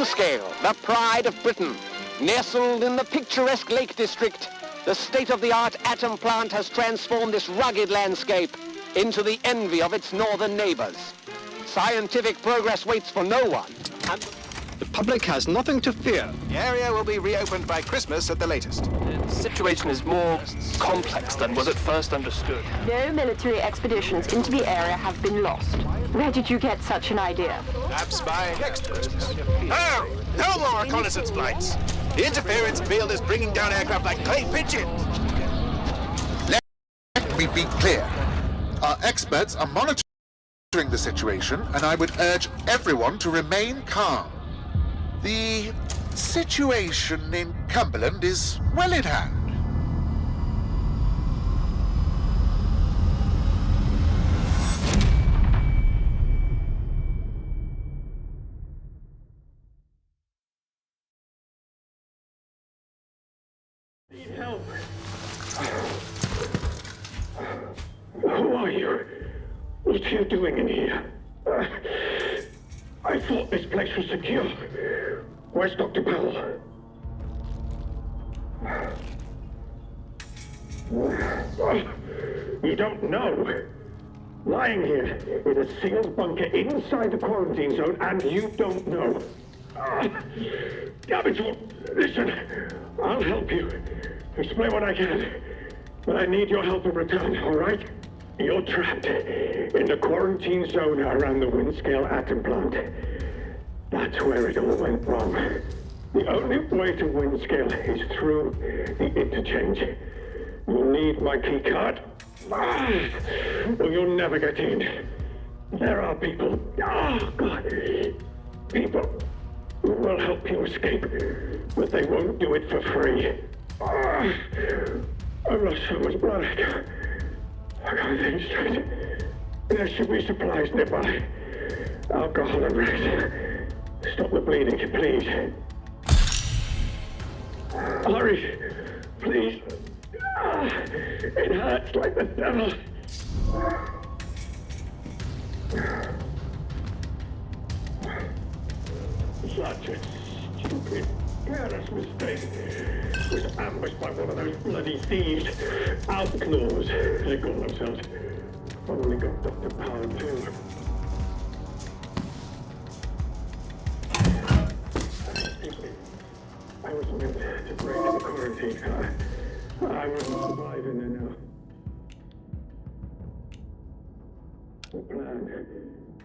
Windscale, the pride of Britain. Nestled in the picturesque Lake District, the state-of-the-art atom plant has transformed this rugged landscape into the envy of its northern neighbors. Scientific progress waits for no one, and the public has nothing to fear. The area will be reopened by Christmas at the latest. The situation is more complex than was at first understood. No military expeditions into the area have been lost. Where did you get such an idea? Perhaps by next Christmas. No more reconnaissance flights! The interference field is bringing down aircraft like clay pigeons! Let me be clear. Our experts are monitoring the situation, and I would urge everyone to remain calm. The situation in Cumberland is well in hand. Need help. Who are you? What are you doing in here? I thought this place was secure. Where's Dr. Powell? You don't know. Lying here in a sealed bunker inside the quarantine zone, and you don't know. Damn it, listen. I'll help you. Explain what I can. But I need your help in return, all right? You're trapped in the quarantine zone around the Windscale atom plant. That's where it all went wrong. The only way to Windscale is through the interchange. You'll need my key card, or you'll never get in. There are people, people who will help you escape, but they won't do it for free. I've lost so much blood. I can't think straight. There should be supplies nearby. Alcohol and rest. Stop the bleeding, please. Hurry, please. It hurts like the devil. Such a stupid, careless mistake. Was ambushed by one of those bloody thieves. Outlaws, they call themselves. Only got Dr. Power too. I was meant to break the quarantine. I wouldn't survive in there now. The plan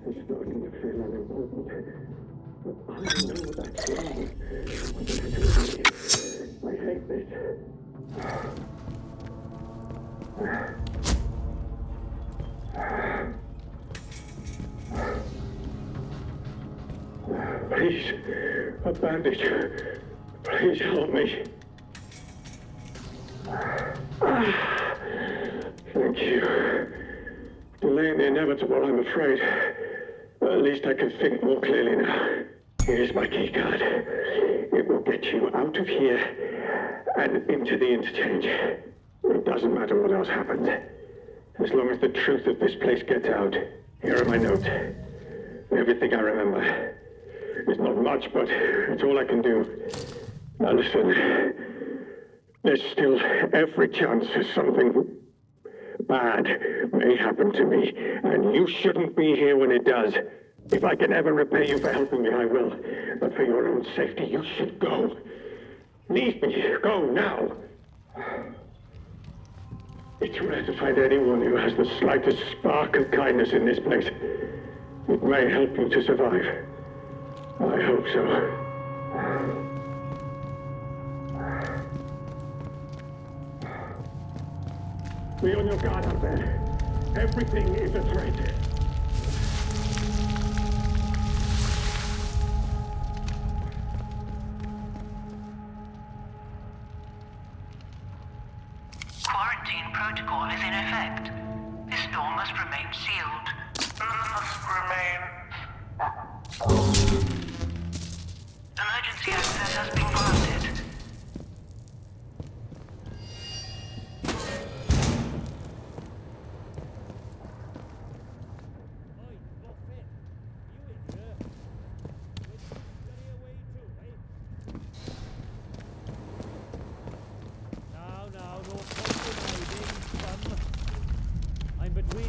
is starting to feel unimportant. But I know that's wrong. I hate this. Please, a bandage. Please help me. Thank you. Delaying the inevitable, I'm afraid. At least I can think more clearly now. Here's my key card. It will get you out of here and into the interchange. It doesn't matter what else happens. As long as the truth of this place gets out. Here are my notes. Everything I remember. It's not much, but it's all I can do. Now listen. There's still every chance something bad may happen to me, and you shouldn't be here when it does. If I can ever repay you for helping me, I will. But for your own safety, you should go. Leave me. Go now. It's rare to find anyone who has the slightest spark of kindness in this place. It may help you to survive. I hope so. Be on your guard out there. Everything is a threat. Quarantine protocol is in effect. This door must remain sealed. Emergency access has been granted.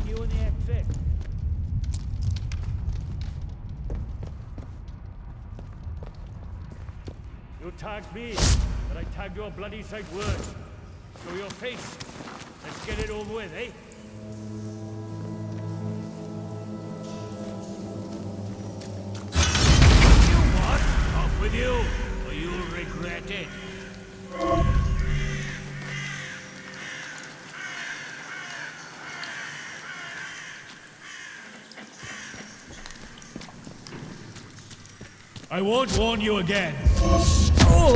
you in the exit. You tagged me, but I tagged your bloody sight worse. Show your face. Let's get it over with, eh? You what? Off with you, or you'll regret it. I won't warn you again. Oh!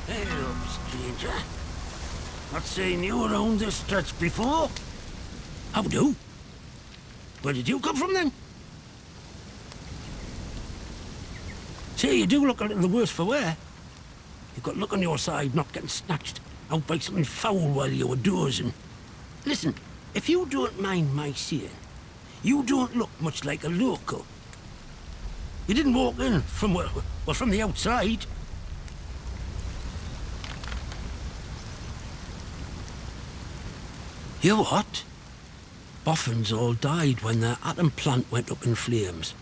Hello, stranger. Not seen you around this stretch before. How do? Where did you come from, then? Say, you do look a little the worse for wear. You've got luck on your side not getting snatched out by something foul while you were dozing. Listen, if you don't mind my saying, you don't look much like a local. You didn't walk in from, well, from the outside. You what? Boffins all died when their atom plant went up in flames.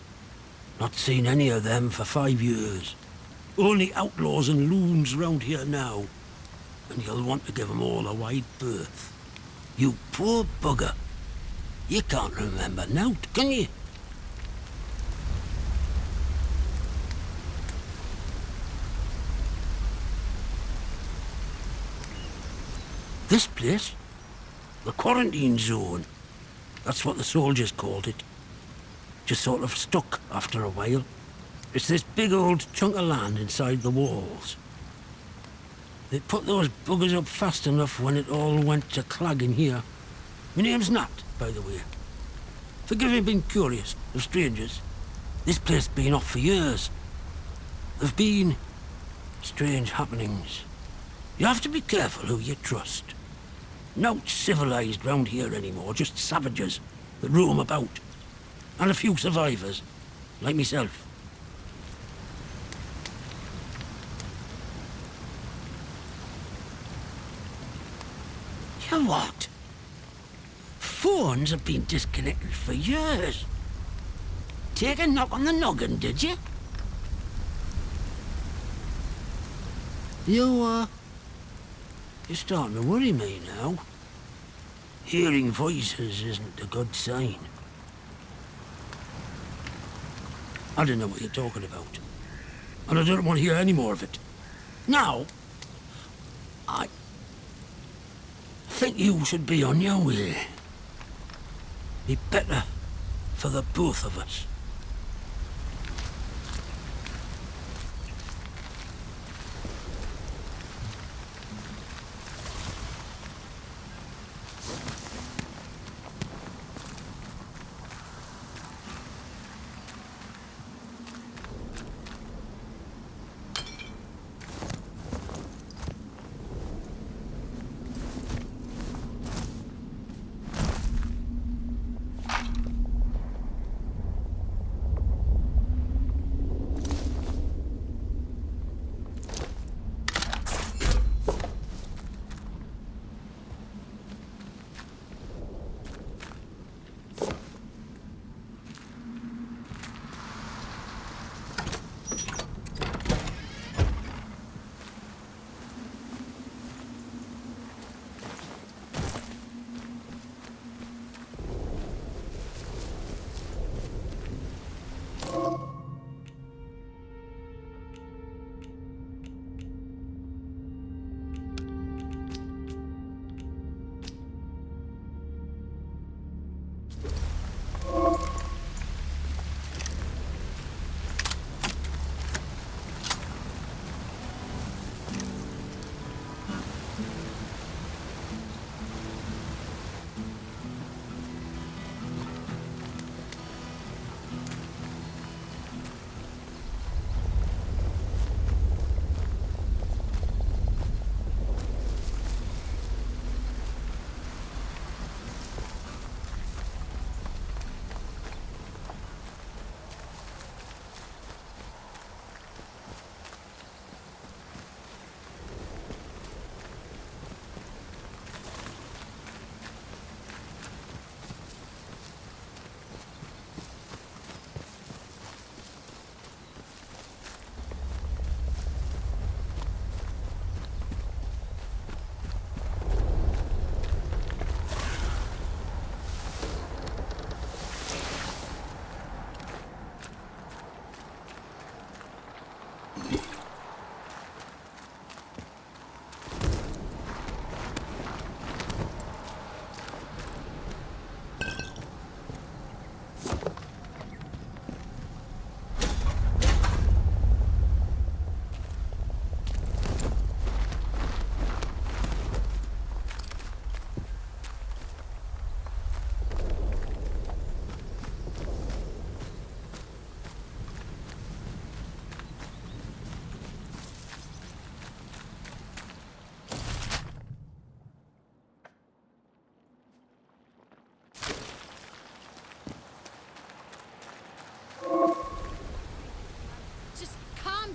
Not seen any of them for 5 years. Only outlaws and loons round here now. And you'll want to give them all a wide berth. You poor bugger. You can't remember nought, can you? This place? The quarantine zone. That's what the soldiers called it. just sort of stuck after a while. It's this big old chunk of land inside the walls. They put those buggers up fast enough when it all went to clagging here. My name's Nat, by the way. Forgive me being curious of strangers. This place's been off for years. There've been strange happenings. You have to be careful who you trust. Not civilized round here anymore, just savages that roam about. And a few survivors, like myself. You what? Phones have been disconnected for years. Take a knock on the noggin, did you? You're starting to worry me now. Hearing voices isn't a good sign. I don't know what you're talking about. And I don't want to hear any more of it. Now, I think you should be on your way. Be better for the both of us.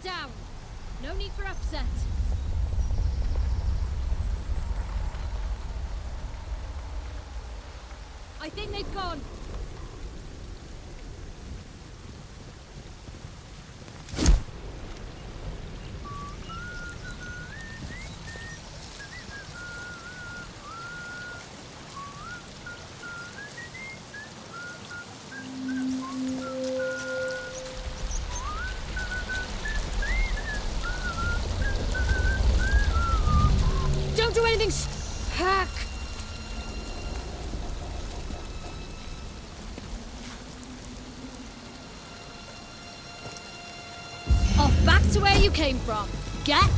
Down. No need for upset. I think they've gone. Don't do anything. Hack. to where you came from. Get?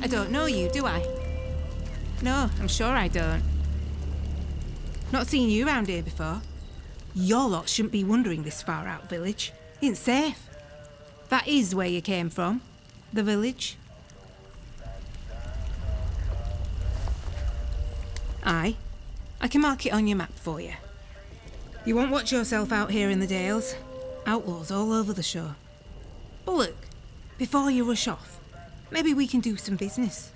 I don't know you, do I? No, I'm sure I don't. Not seen you round here before. Your lot shouldn't be wandering this far out village. It's safe. That is where you came from, the village. Aye, I can mark it on your map for you. You won't watch yourself out here in the Dales. Outlaws all over the shore. But look, before you rush off, maybe we can do some business.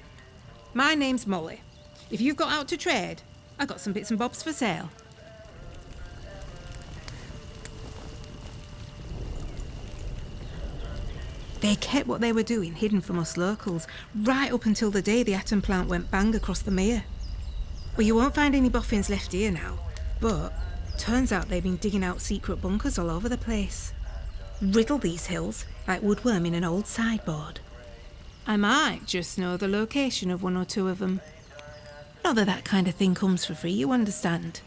My name's Molly. If you've got out to trade, I got some bits and bobs for sale. They kept what they were doing hidden from us locals, right up until the day the atom plant went bang across the mere. Well, you won't find any boffins left here now, but turns out they've been digging out secret bunkers all over the place. Riddle these hills like woodworm in an old sideboard. I might just know the location of one or two of them. Not that that kind of thing comes for free, you understand.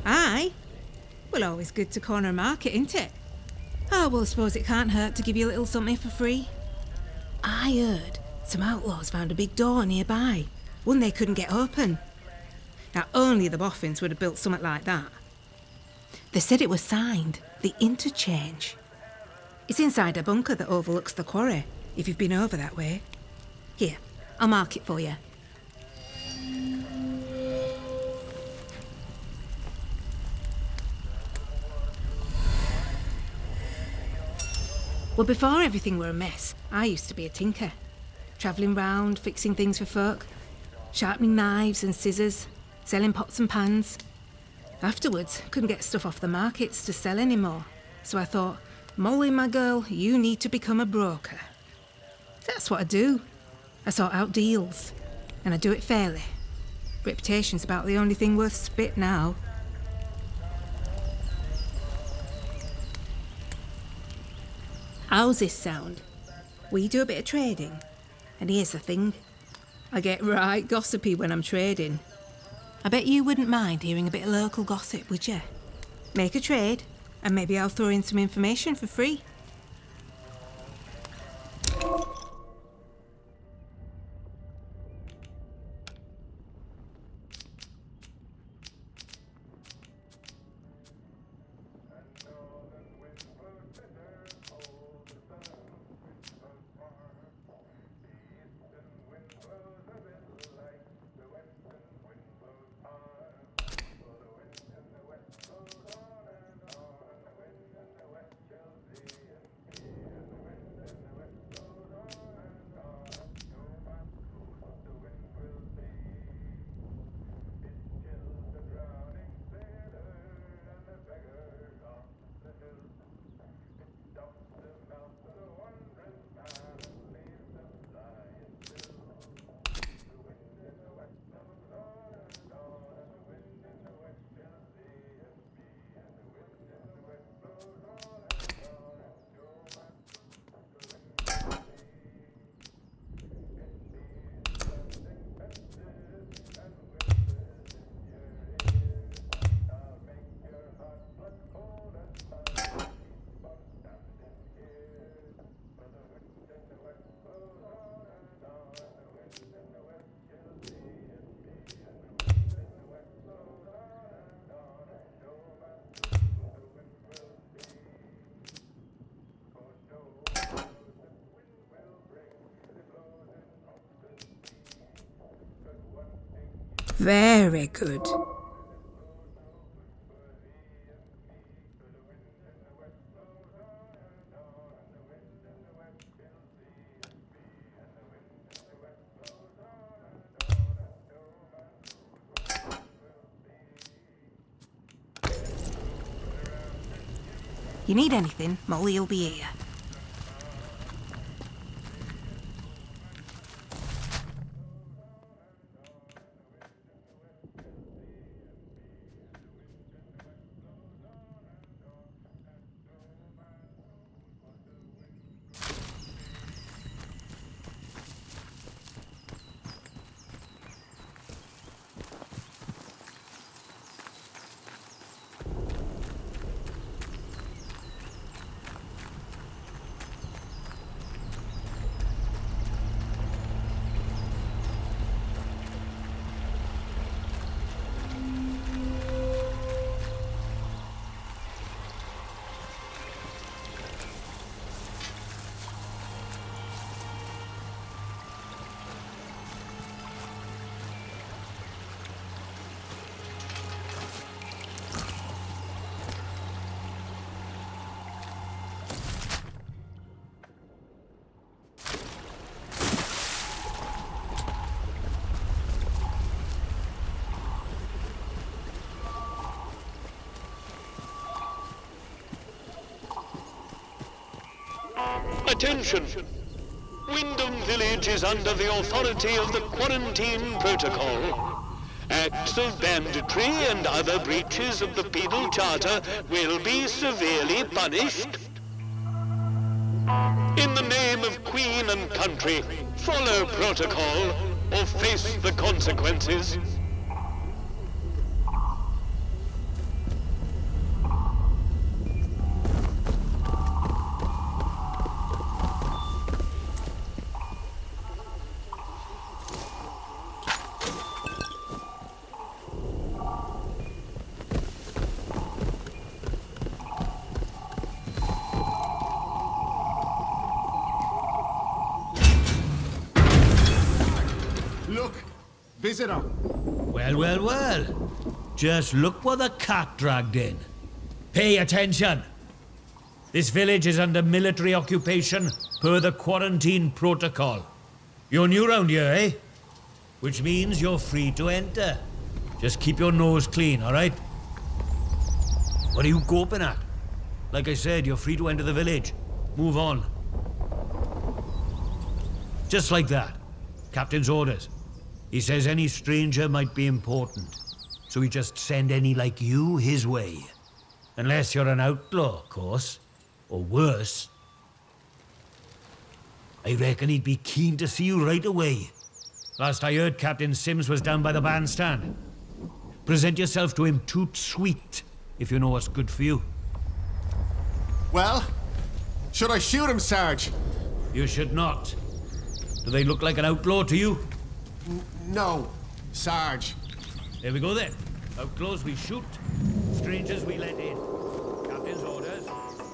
Aye. Well, always good to corner a market, isn't it? Oh, well, I suppose it can't hurt to give you a little something for free. I heard some outlaws found a big door nearby, one they couldn't get open. Now, only the boffins would have built something like that. They said it was signed, the Interchange. It's inside a bunker that overlooks the quarry, if you've been over that way. Here, I'll mark it for you. Well, before everything were a mess, I used to be a tinker. Travelling round, fixing things for folk. Sharpening knives and scissors. Selling pots and pans. Afterwards, couldn't get stuff off the markets to sell anymore. So I thought, Molly, my girl, you need to become a broker. That's what I do. I sort out deals. And I do it fairly. Reputation's about the only thing worth spit now. How's this sound? We do a bit of trading. And here's the thing. I get right gossipy when I'm trading. I bet you wouldn't mind hearing a bit of local gossip, would you? Make a trade, and maybe I'll throw in some information for free. Very good. You need anything, Molly'll be here. Attention! Wyndham Village is under the authority of the Quarantine Protocol. Acts of banditry and other breaches of the Penal Charter will be severely punished. In the name of Queen and country, follow protocol or face the consequences. Visitor. Well, well, well. Just look what the cat dragged in. Pay attention. This village is under military occupation per the Quarantine Protocol. You're new round here, eh? Which means you're free to enter. Just keep your nose clean, all right? What are you gawping at? Like I said, you're free to enter the village. Move on. Just like that. Captain's orders. He says any stranger might be important, so we just send any like you his way. Unless you're an outlaw, of course. Or worse. I reckon he'd be keen to see you right away. Last I heard, Captain Sims was down by the bandstand. Present yourself to him toot sweet, if you know what's good for you. Well, should I shoot him, Sarge? You should not. Do they look like an outlaw to you? No, Sarge. There we go then. Outlaws we shoot, strangers we let in. Captain's orders.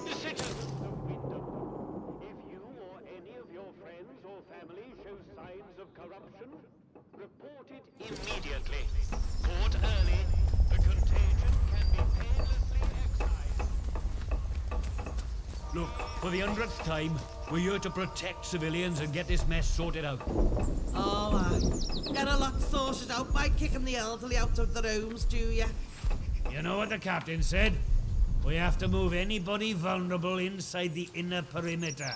Citizens of Wyndham, if you or any of your friends or family show signs of corruption, report it immediately. Caught early, the contagion can be painlessly excised. Look, for the 100th time, we're here to protect civilians and get this mess sorted out. Oh, aye. Get a lot sorted out by kicking the elderly out of the rooms, do ya? You know what the captain said? We have to move anybody vulnerable inside the inner perimeter.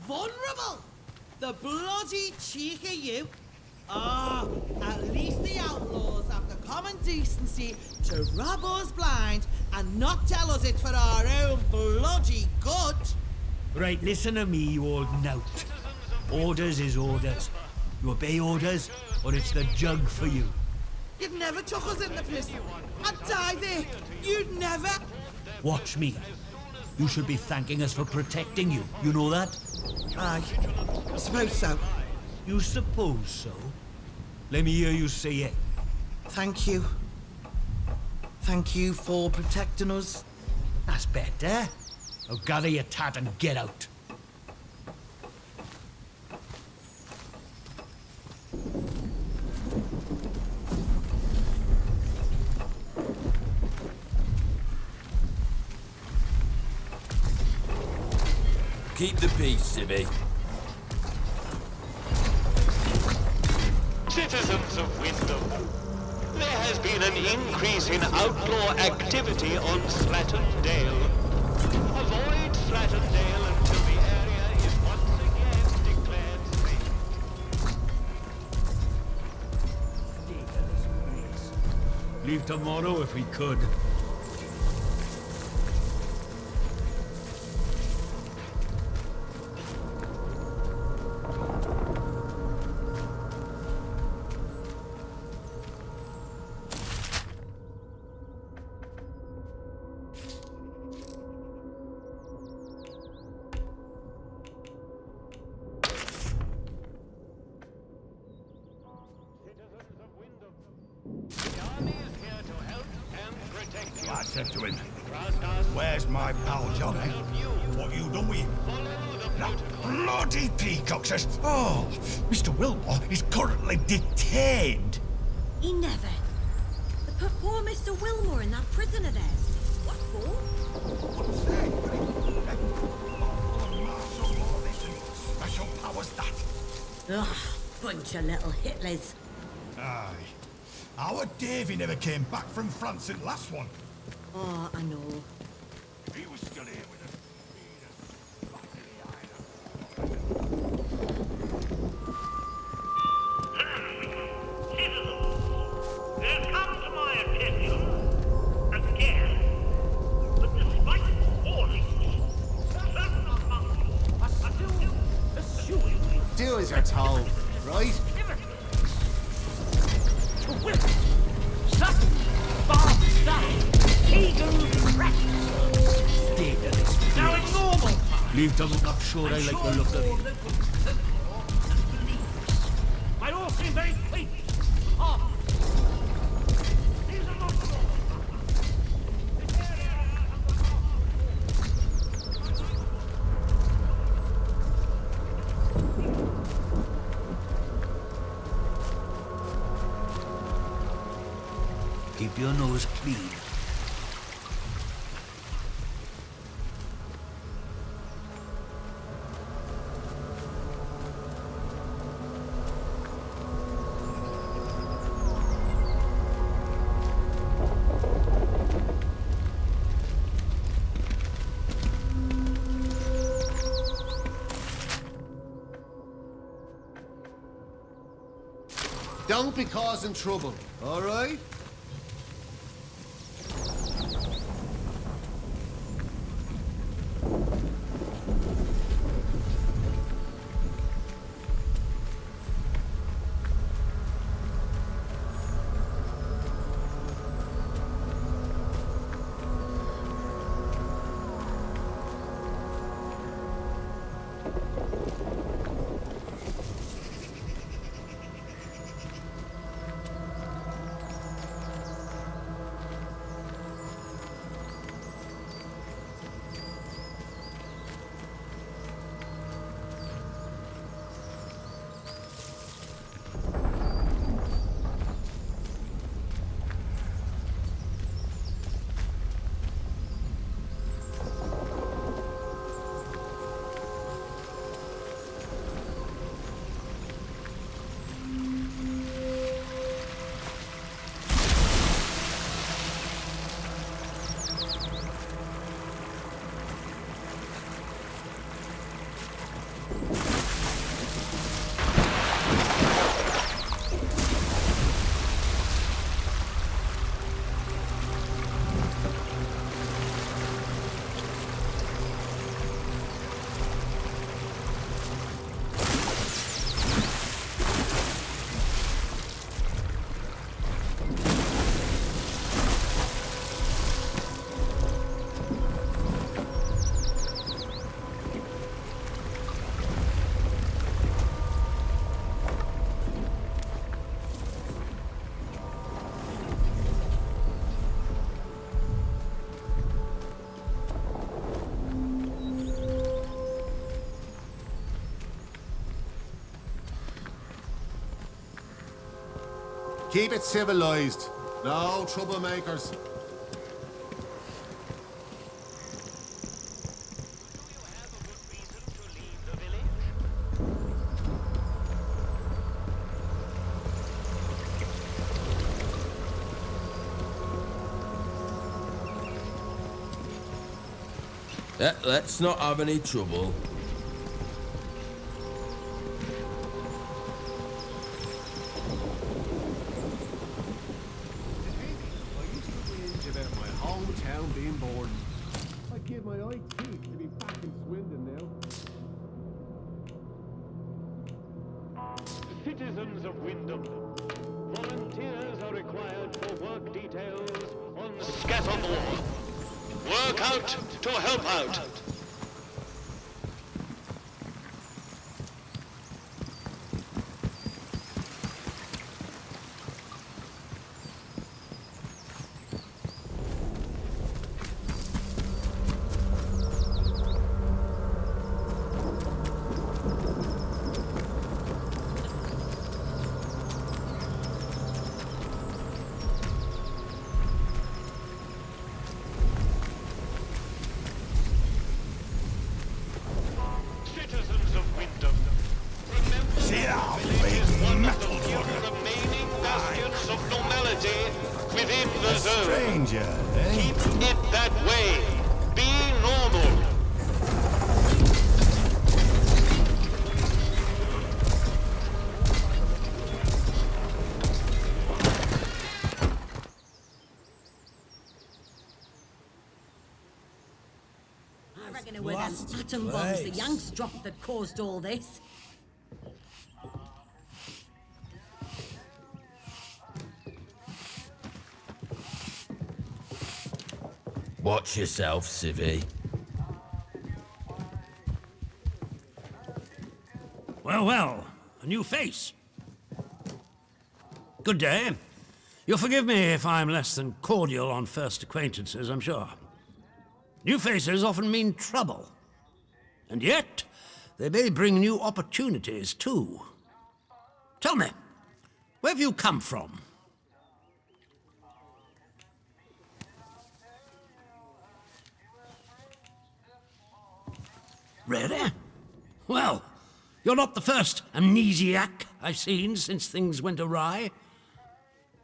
Vulnerable? The bloody cheek of you! Ah, at least the outlaws have the common decency to rob us blind and not tell us it's for our own bloody good. Right, listen to me, you old knout. Orders is orders. You obey orders, or it's the jug for you. You'd never took us in the prison. I'd die there. You'd never. Watch me. You should be thanking us for protecting you. You know that? Aye, I suppose so. You suppose so? Let me hear you say it. Thank you. Thank you for protecting us. That's better. Now gather your tat and get out. Keep the peace, Civvy. Citizens of Wyndham, there has been an increase in outlaw activity on Slatton Dale. Avoid Slatton Dale until the area is once again declared safe. Leave tomorrow if we could. I said to him, "Where's my pal Johnny? What you done with him?" That bloody peacock says, "Oh, Mr. Wilmore is currently detained." He never. They put poor Mr. Wilmore in that prison of theirs. What for? Special powers that. Ugh, bunch of little Hitlers. Aye. Our Davy never came back from France in last one. Oh, I know. He was still here with us. as you're told, right? Stop! Bob, stop! Eagle practice! Dead at this Now it's normal! Leave them, I'm not sure I like the look of it. Might all seem very weak. Oh. These are not Keep your nose clean. Don't be causing trouble, all right? Keep it civilized. No troublemakers. Let's not have any trouble. Citizens of Wyndham, volunteers are required for work details on Scattermore. Work out to help out. Citizens of Wyndham, remember See how the village is one of the metal few worker. remaining bastions of normality within the zone. Stranger, eh? Keep it that way. Be normal. I reckon it were them atom bombs the Yanks dropped that caused all this. Watch yourself, civvy. Well, well, a new face. Good day. You'll forgive me if I'm less than cordial on first acquaintances, I'm sure. New faces often mean trouble. And yet, they may bring new opportunities, too. Tell me, where have you come from? Really? Well, you're not the first amnesiac I've seen since things went awry.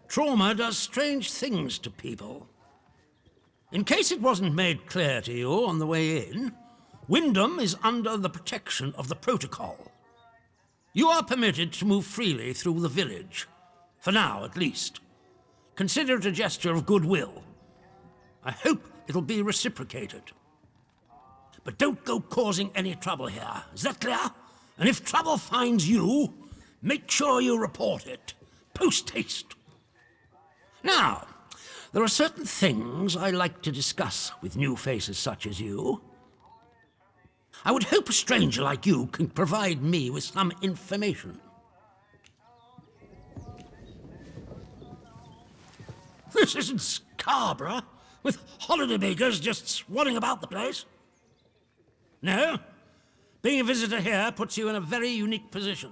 Trauma does strange things to people. In case it wasn't made clear to you on the way in, Wyndham is under the protection of the protocol. You are permitted to move freely through the village. For now, at least. Consider it a gesture of goodwill. I hope it'll be reciprocated. But don't go causing any trouble here. Is that clear? And if trouble finds you, make sure you report it. Post haste. Now, there are certain things I like to discuss with new faces such as you. I would hope a stranger like you can provide me with some information. This isn't Scarborough, with holidaymakers just swanning about the place. No, being a visitor here puts you in a very unique position.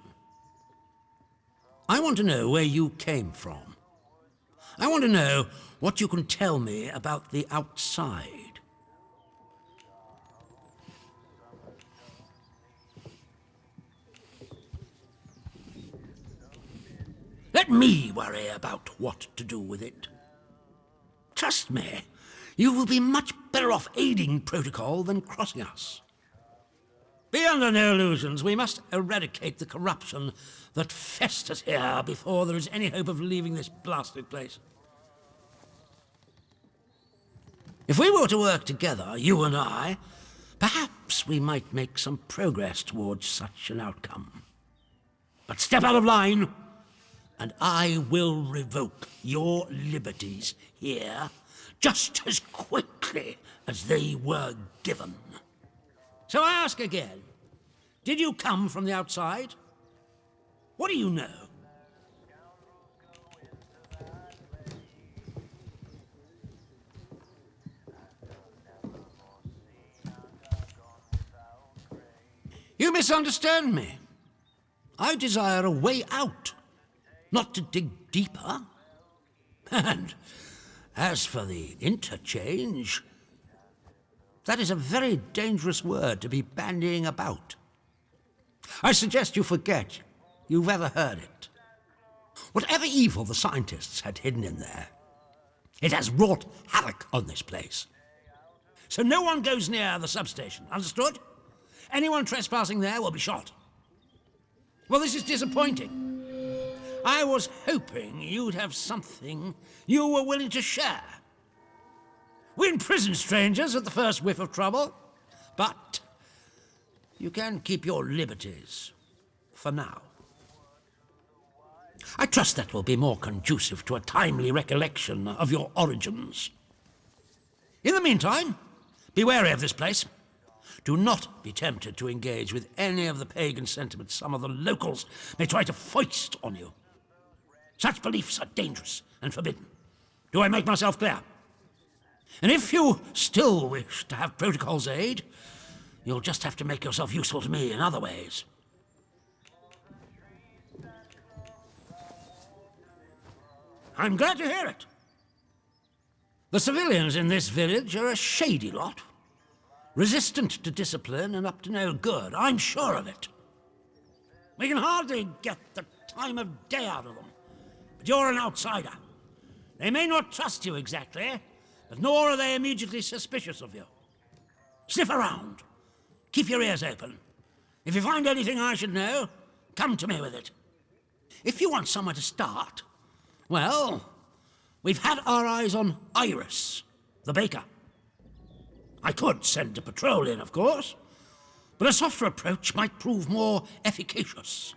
I want to know where you came from. I want to know what you can tell me about the outside. Let me worry about what to do with it. Trust me, you will be much better off aiding protocol than crossing us. Be under no illusions. We must eradicate the corruption that festers here before there is any hope of leaving this blasted place. If we were to work together, you and I, perhaps we might make some progress towards such an outcome. But step out of line, and I will revoke your liberties here just as quickly as they were given. So I ask again, did you come from the outside? What do you know? You misunderstand me. I desire a way out, not to dig deeper. And as for the interchange, that is a very dangerous word to be bandying about. I suggest you forget you've ever heard it. Whatever evil the scientists had hidden in there, it has wrought havoc on this place. So no one goes near the substation, understood? Anyone trespassing there will be shot. Well, this is disappointing. I was hoping you'd have something you were willing to share. We imprison strangers at the first whiff of trouble, but you can keep your liberties for now. I trust that will be more conducive to a timely recollection of your origins. In the meantime, be wary of this place. Do not be tempted to engage with any of the pagan sentiments some of the locals may try to foist on you. Such beliefs are dangerous and forbidden. Do I make myself clear? And if you still wish to have protocol's aid, you'll just have to make yourself useful to me in other ways. I'm glad to hear it. The civilians in this village are a shady lot. Resistant to discipline and up to no good, I'm sure of it. We can hardly get the time of day out of them. But you're an outsider. They may not trust you exactly, but nor are they immediately suspicious of you. Sniff around. Keep your ears open. If you find anything I should know, come to me with it. If you want somewhere to start, well, we've had our eyes on Iris, the baker. I could send a patrol in, of course, but a softer approach might prove more efficacious.